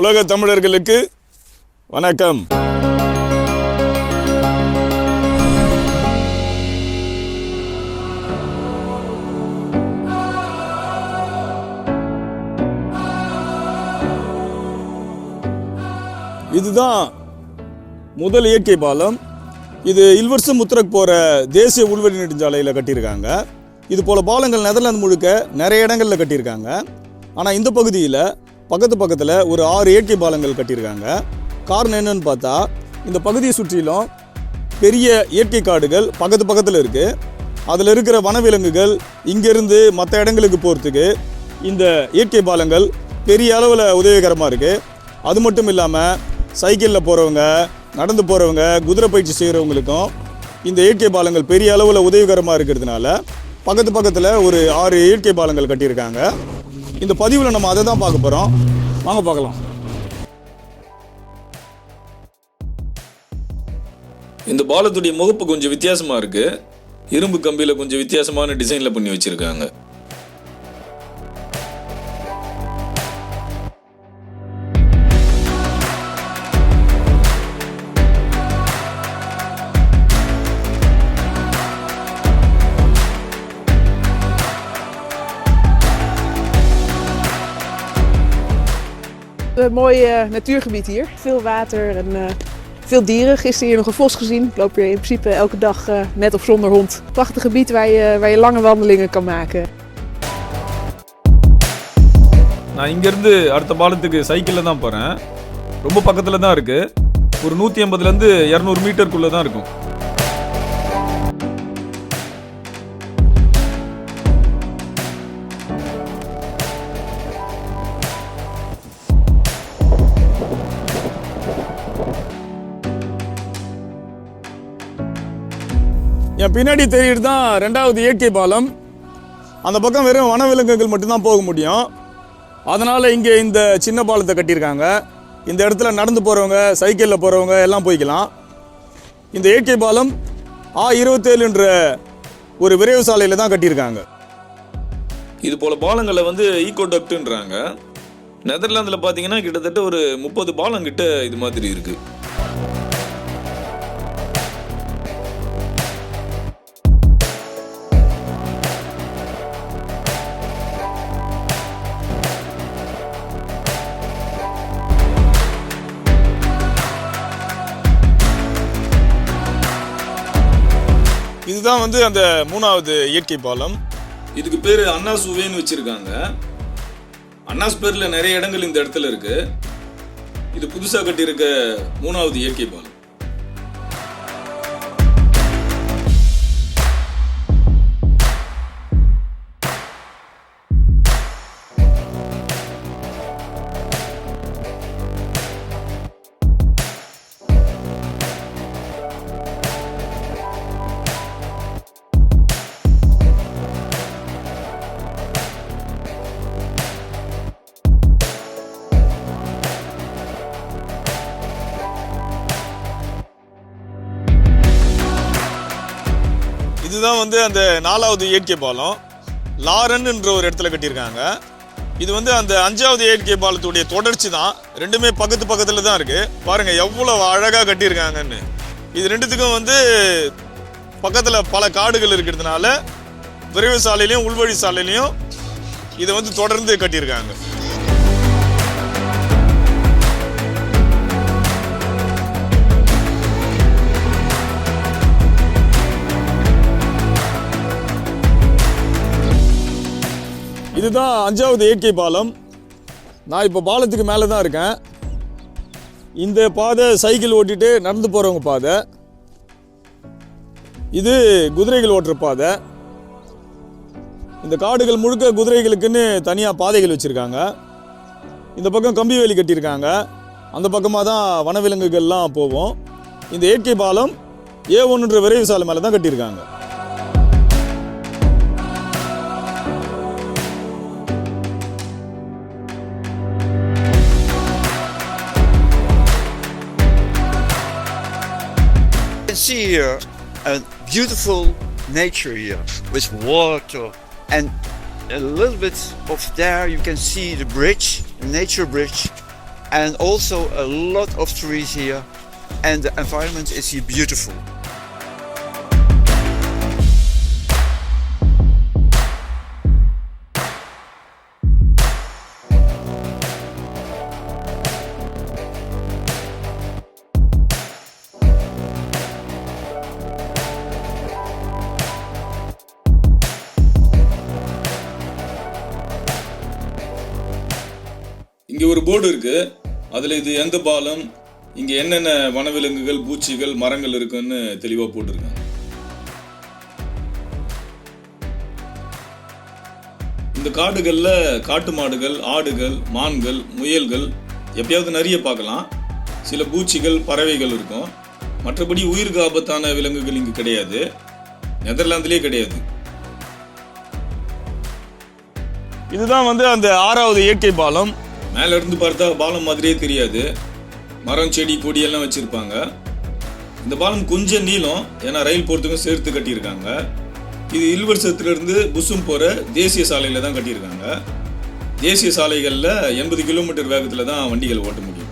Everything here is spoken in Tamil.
உலக தமிழர்களுக்கு வணக்கம். இதுதான் முதல் இயற்கை பாலம். இது இல்வர்சம் முத்திரக் போகிற தேசிய உள்வழி நெடுஞ்சாலையில் கட்டியிருக்காங்க. இது போல் பாலங்கள் நெதர்லாந்து முழுக்க நிறைய இடங்களில் கட்டியிருக்காங்க. ஆனால் இந்த பகுதியில் பக்கத்தில் ஒரு 6 இயற்கை பாலங்கள் கட்டியிருக்காங்க. காரணம் என்னன்னு பார்த்தா, இந்த பகுதியை சுற்றிலும் பெரிய இயற்கை காடுகள் பக்கத்தில் இருக்குது. அதில் இருக்கிற வனவிலங்குகள் இங்கேருந்து மற்ற இடங்களுக்கு போகிறதுக்கு இந்த இயற்கை பாலங்கள் பெரிய அளவில் உதவிகரமாக இருக்குது. அது மட்டும் இல்லாமல் சைக்கிளில் போகிறவங்க, நடந்து போகிறவங்க, குதிரை பயிற்சி செய்கிறவங்களுக்கும் இந்த இயற்கை பாலங்கள் பெரிய அளவில் உதவிகரமாக இருக்கிறதுனால பக்கத்தில் ஒரு 6 இயற்கை பாலங்கள் கட்டியிருக்காங்க. இந்த பதிவில் நம்ம அதை தான் பார்க்க போகிறோம். வாங்க பார்க்கலாம். இந்த பாலத்துடைய முகப்பு கொஞ்சம் வித்தியாசமாக இருக்குது. இரும்பு கம்பியில் கொஞ்சம் வித்தியாசமான டிசைனில் பண்ணி வச்சுருக்காங்க. Een mooi natuurgebied hier. Veel water en veel dieren. Gisteren hier nog een vos gezien. Ik loop hier in principe elke dag met of zonder hond. Prachtig gebied waar je lange wandelingen kan maken. நான் இங்கேருந்து அடுத்த பாலத்துக்கு சைக்கிளில் தான் போகிறேன். ரொம்ப பக்கத்தில் தான் இருக்குது. ஒரு 150லேருந்து 200 மீட்டருக்குள்ளே தான் இருக்கும். என் பின்னாடி தெரியுது தான் 2வது இயற்கை பாலம். அந்த பக்கம் வெறும் வனவிலங்குகள் மட்டும்தான் போக முடியும். அதனால் இங்கே இந்த சின்ன பாலத்தை கட்டியிருக்காங்க. இந்த இடத்துல நடந்து போகிறவங்க, சைக்கிளில் போகிறவங்க எல்லாம் போய்க்கலாம். இந்த இயற்கை பாலம் A27 ஒரு விரைவு சாலையில் தான் கட்டியிருக்காங்க. இது போல் பாலங்களை ஈகோடக்ட்ன்றாங்க. நெதர்லாந்தில் பார்த்தீங்கன்னா கிட்டத்தட்ட ஒரு 30 பாலம் கிட்ட இது மாதிரி இருக்குது. இதுதான் அந்த 3வது இயற்கை பாலம். இதுக்கு பேர் அன்னாஸ் உவேன்னு வச்சிருக்காங்க. அன்னாஸ் பேர்ல நிறைய இடங்கள் இந்த இடத்துல இருக்கு. இது புதுசா கட்டியிருக்க 3வது இயற்கை பாலம். இதுதான் அந்த 4வது இயற்கை பாலம். லாரன் என்ற ஒரு இடத்துல கட்டியிருக்காங்க. இது அந்த 5வது இயற்கை பாலத்துடைய தொடர்ச்சி தான். ரெண்டுமே பக்கத்தில் தான் இருக்கு. பாருங்க எவ்வளோ அழகாக கட்டியிருக்காங்கன்னு. இது ரெண்டுத்துக்கும் பக்கத்தில் பல காடுகள் இருக்கிறதுனால விரைவு சாலையிலையும் உள்வழி சாலையிலையும் இதை தொடர்ந்து கட்டியிருக்காங்க. இதுதான் 5வது இயற்கை பாலம். நான் இப்போ பாலத்துக்கு மேலே தான் இருக்கேன். இந்த பாதை சைக்கிள் ஓட்டிட்டு நடந்து போகிறவங்க பாதை. இது குதிரைகள் ஓட்டுற பாதை. இந்த காடுகள் முழுக்க குதிரைகளுக்குன்னு தனியாக பாதைகள் வச்சுருக்காங்க. இந்த பக்கம் கம்பி வேலி கட்டியிருக்காங்க. அந்த பக்கமாக தான் வனவிலங்குகள்லாம் போவோம். இந்த இயற்கை பாலம் A1 விரைவு சாலை மேலே தான் கட்டியிருக்காங்க. You can see here a beautiful nature here with water, and a little bit of there you can see the bridge, the nature bridge, and also a lot of trees here, and the environment is here beautiful. இங்கே ஒரு போர்டு இருக்கு, அதில் இது எந்த பாலம், இங்கே என்னென்ன வனவிலங்குகள், பூச்சிகள், மரங்கள் இருக்குன்னு தெளிவாக போட்டிருக்காங்க. இந்த காடுகளில் காட்டு மாடுகள், ஆடுகள், மான்கள், முயல்கள் எப்பயாவது நிறைய பார்க்கலாம். சில பூச்சிகள், பறவைகள் இருக்கும். மற்றபடி உயிருக்கு ஆபத்தான விலங்குகள் இங்கு கிடையாது, நெதர்லாந்திலே கிடையாது. இதுதான் வந்து அந்த 6வது இயற்கை பாலம். மேல இருந்து பார்த்தா பாலம் மாதிரியே தெரியாது, மரம், செடி, கொடியெல்லாம் வச்சிருப்பாங்க. இந்த பாலம் கொஞ்சம் நீளம், ஏன்னா ரயில் போகிறதுக்கும் சேர்த்து கட்டியிருக்காங்க. இது இல்வர்சத்திலிருந்து புசும் போகிற தேசிய சாலையில் தான் கட்டியிருக்காங்க. தேசிய சாலைகளில் 80 கிலோமீட்டர் வேகத்தில் தான் வண்டிகள் ஓட்ட முடியும்.